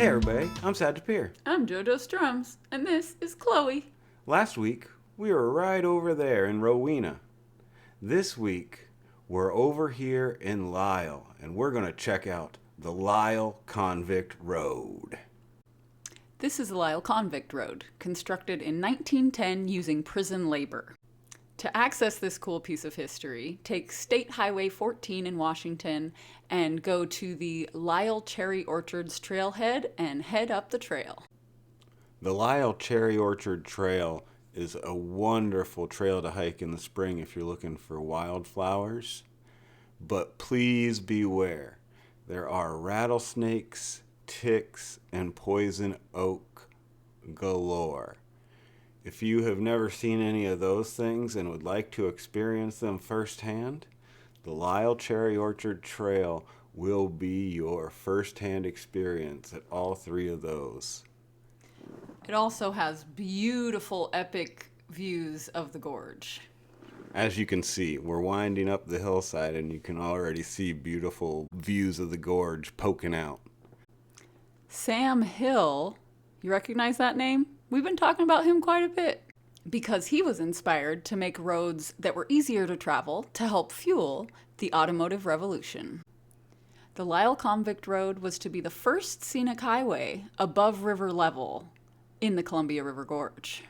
Hey everybody, I'm Sad to Peer. I'm JoJo Strums, and this is Chloe. Last week, we were right over there in Rowena. This week, we're over here in Lyle, and we're going to check out the Lyle Convict Road. This is the Lyle Convict Road, constructed in 1910 using prison labor. To access this cool piece of history, take State Highway 14 in Washington and go to the Lyle Cherry Orchards trailhead and head up the trail. The Lyle Cherry Orchard Trail is a wonderful trail to hike in the spring if you're looking for wildflowers. But please beware. There are rattlesnakes, ticks, and poison oak galore. If you have never seen any of those things and would like to experience them firsthand, the Lyle Cherry Orchard Trail will be your firsthand experience at all three of those. It also has beautiful, epic views of the gorge. As you can see, we're winding up the hillside and you can already see beautiful views of the gorge poking out. Sam Hill, you recognize that name? We've been talking about him quite a bit because he was inspired to make roads that were easier to travel to help fuel the automotive revolution. The Lyle Convict Road was to be the first scenic highway above river level in the Columbia River Gorge.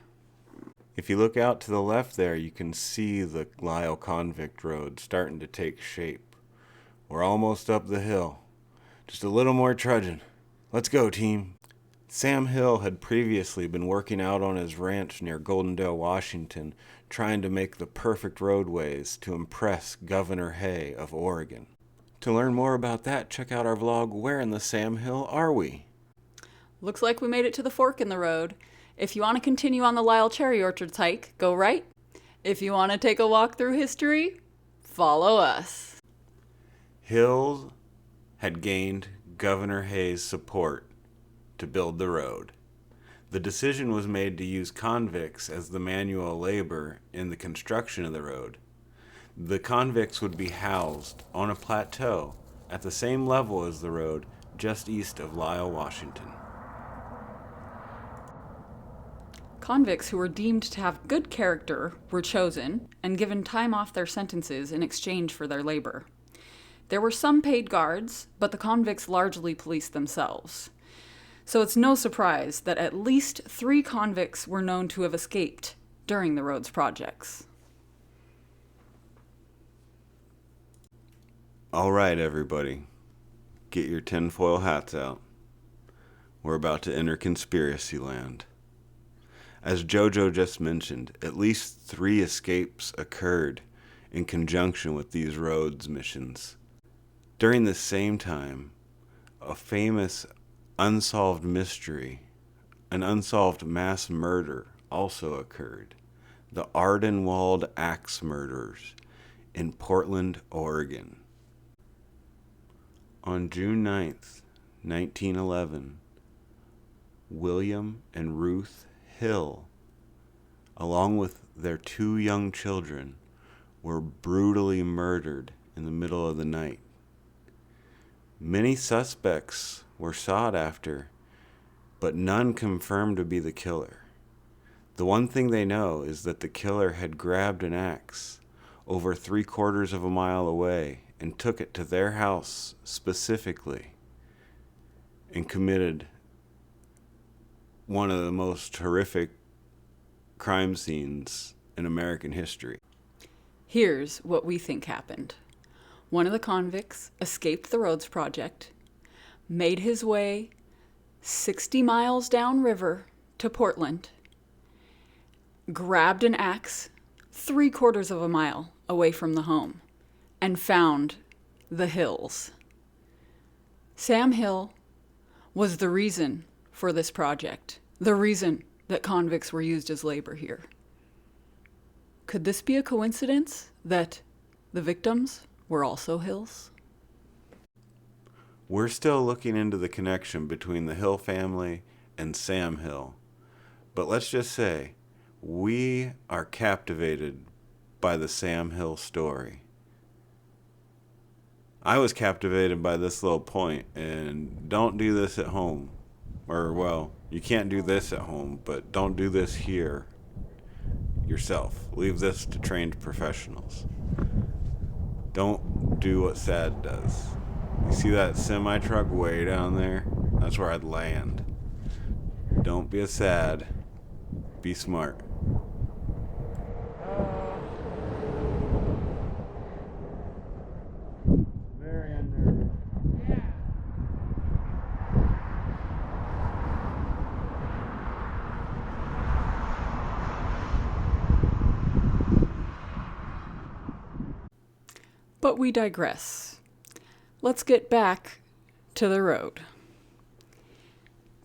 If you look out to the left there, you can see the Lyle Convict Road starting to take shape. We're almost up the hill. Just a little more trudging. Let's go, team. Sam Hill had previously been working out on his ranch near Goldendale, Washington, trying to make the perfect roadways to impress Governor Hay of Oregon. To learn more about that, check out our vlog, Where in the Sam Hill Are We? Looks like we made it to the fork in the road. If you want to continue on the Lyle Cherry Orchards hike, go right. If you want to take a walk through history, follow us. Hill had gained Governor Hay's support to build the road. The decision was made to use convicts as the manual labor in the construction of the road. The convicts would be housed on a plateau at the same level as the road just east of Lyle, Washington. Convicts who were deemed to have good character were chosen and given time off their sentences in exchange for their labor. There were some paid guards, but the convicts largely policed themselves. So it's no surprise that at least 3 convicts were known to have escaped during the road's projects. All right, everybody, get your tinfoil hats out. We're about to enter conspiracy land. As JoJo just mentioned, at least 3 escapes occurred in conjunction with these roads missions. During the same time, a famous unsolved mystery, an unsolved mass murder also occurred. The Ardenwald Axe murders in Portland, Oregon. On June 9th, 1911, William and Ruth Hill, along with their 2 young children, were brutally murdered in the middle of the night. Many suspects were sought after, but none confirmed to be the killer. The one thing they know is that the killer had grabbed an axe over 3/4 of a mile away and took it to their house specifically and committed one of the most horrific crime scenes in American history. Here's what we think happened. One of the convicts escaped the roads project, made his way 60 miles downriver to Portland, grabbed an axe 3/4 of a mile away from the home, and found the Hills. Sam Hill was the reason for this project, the reason that convicts were used as labor here. Could this be a coincidence that the victims were also Hills? We're still looking into the connection between the Hill family and Sam Hill, but let's just say we are captivated by the Sam Hill story. I was captivated by this little point, and don't do this at home. Or, well, you can't do this at home, but don't do this here yourself. Leave this to trained professionals. Don't do what Sad does. You see that semi-truck way down there? That's where I'd land. Don't be a Sad. Be smart. Very unnerving. But we digress. Let's get back to the road.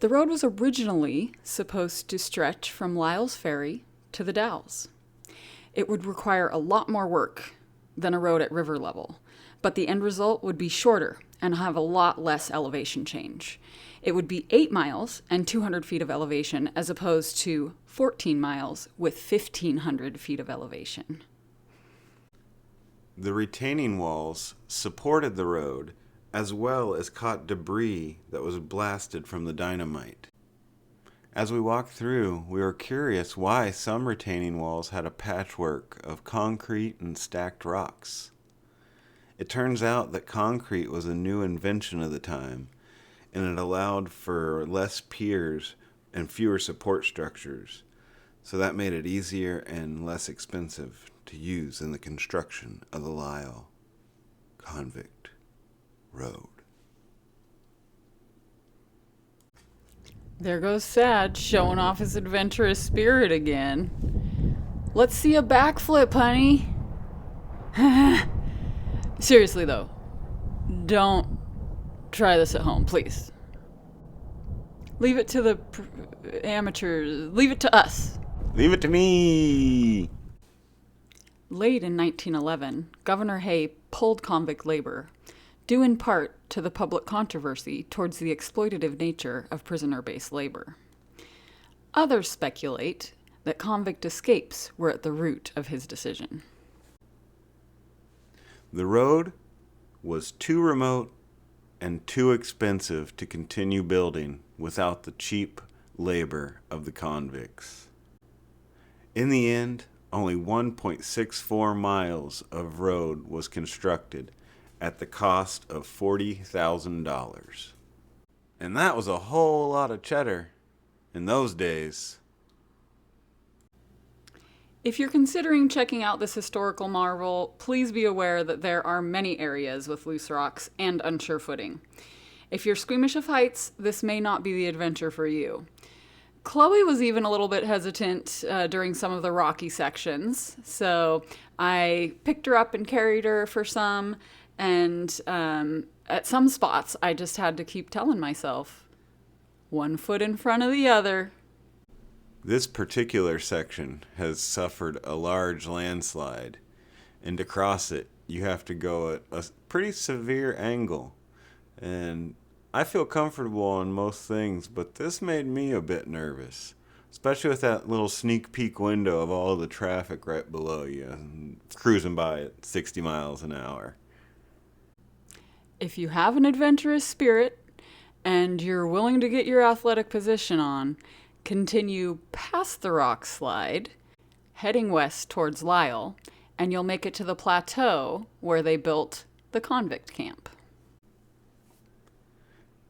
The road was originally supposed to stretch from Lyle's Ferry to the Dalles. It would require a lot more work than a road at river level, but the end result would be shorter and have a lot less elevation change. It would be 8 miles and 200 feet of elevation as opposed to 14 miles with 1,500 feet of elevation. The retaining walls supported the road as well as caught debris that was blasted from the dynamite. As we walked through, we were curious why some retaining walls had a patchwork of concrete and stacked rocks. It turns out that concrete was a new invention of the time, and it allowed for less piers and fewer support structures, so that made it easier and less expensive to use in the construction of the Lyle Convict Road. There goes Sad, showing off his adventurous spirit again. Let's see a backflip, honey. Seriously, though, don't try this at home, please. Leave it to the amateurs. Leave it to us. Leave it to me! Late in 1911, Governor Hay pulled convict labor, due in part to the public controversy towards the exploitative nature of prisoner-based labor. Others speculate that convict escapes were at the root of his decision. The road was too remote and too expensive to continue building without the cheap labor of the convicts. In the end, only 1.64 miles of road was constructed at the cost of $40,000. And that was a whole lot of cheddar in those days. If you're considering checking out this historical marvel, please be aware that there are many areas with loose rocks and unsure footing. If you're squeamish of heights, this may not be the adventure for you. Chloe was even a little bit hesitant during some of the rocky sections, so I picked her up and carried her for some, and at some spots I just had to keep telling myself, 1 foot in front of the other. This particular section has suffered a large landslide, and to cross it, you have to go at a pretty severe angle. And I feel comfortable on most things, but this made me a bit nervous, especially with that little sneak peek window of all the traffic right below you, cruising by at 60 miles an hour. If you have an adventurous spirit and you're willing to get your athletic position on, continue past the rock slide, heading west towards Lyle, and you'll make it to the plateau where they built the convict camp.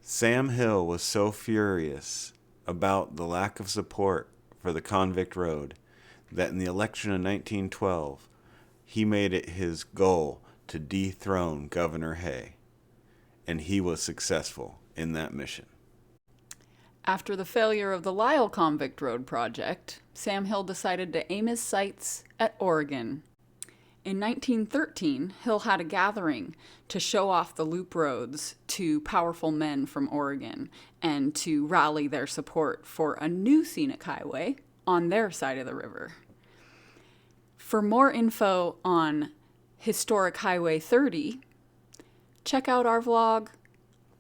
Sam Hill was so furious about the lack of support for the convict road that in the election of 1912, he made it his goal to dethrone Governor Hay, and he was successful in that mission. After the failure of the Lyle Convict Road project, Sam Hill decided to aim his sights at Oregon. In 1913, Hill had a gathering to show off the loop roads to powerful men from Oregon and to rally their support for a new scenic highway on their side of the river. For more info on Historic Highway 30, check out our vlog,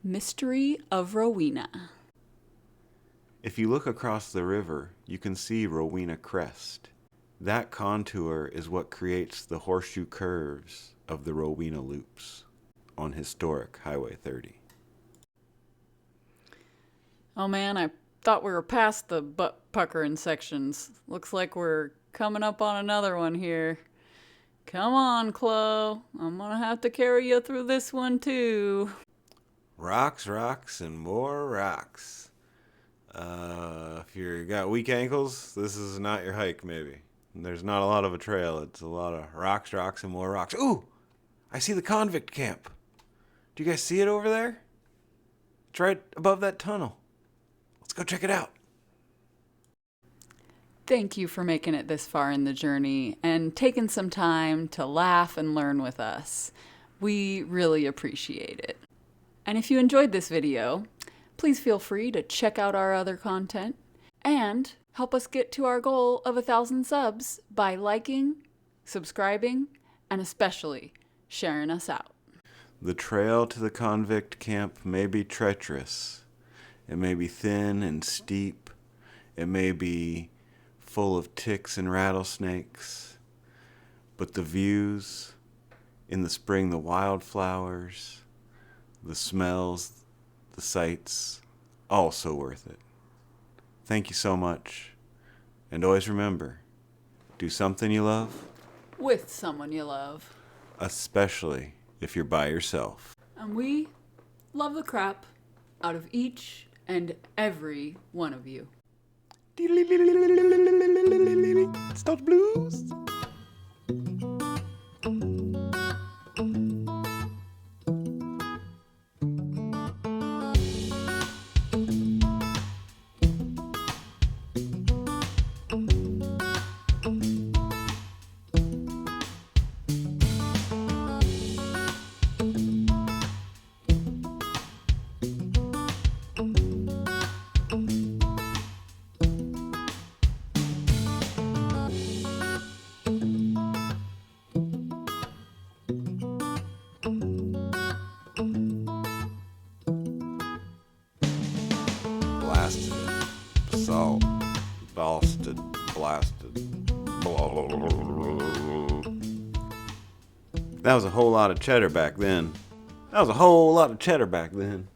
Mystery of Rowena. If you look across the river, you can see Rowena Crest. That contour is what creates the horseshoe curves of the Rowena Loops on Historic Highway 30. Oh man, I thought we were past the butt puckering sections. Looks like we're coming up on another one here. Come on, Chloe. I'm gonna have to carry you through this one too. Rocks, rocks, and more rocks. If you got weak ankles, this is not your hike, maybe. There's not a lot of a trail. It's a lot of rocks, rocks, and more rocks. Ooh! I see the convict camp. Do you guys see it over there? It's right above that tunnel. Let's go check it out. Thank you for making it this far in the journey and taking some time to laugh and learn with us. We really appreciate it. And if you enjoyed this video, please feel free to check out our other content and help us get to our goal of 1,000 subs by liking, subscribing, and especially sharing us out. The trail to the convict camp may be treacherous. It may be thin and steep. It may be full of ticks and rattlesnakes. But the views in the spring, the wildflowers, the smells, the sights, all so worth it. Thank you so much. And always remember, do something you love, With someone you love. especially if you're by yourself. And we love the crap out of each and every one of you. Stop blues. Blasted, assault, blasted, blasted. That was a whole lot of cheddar back then.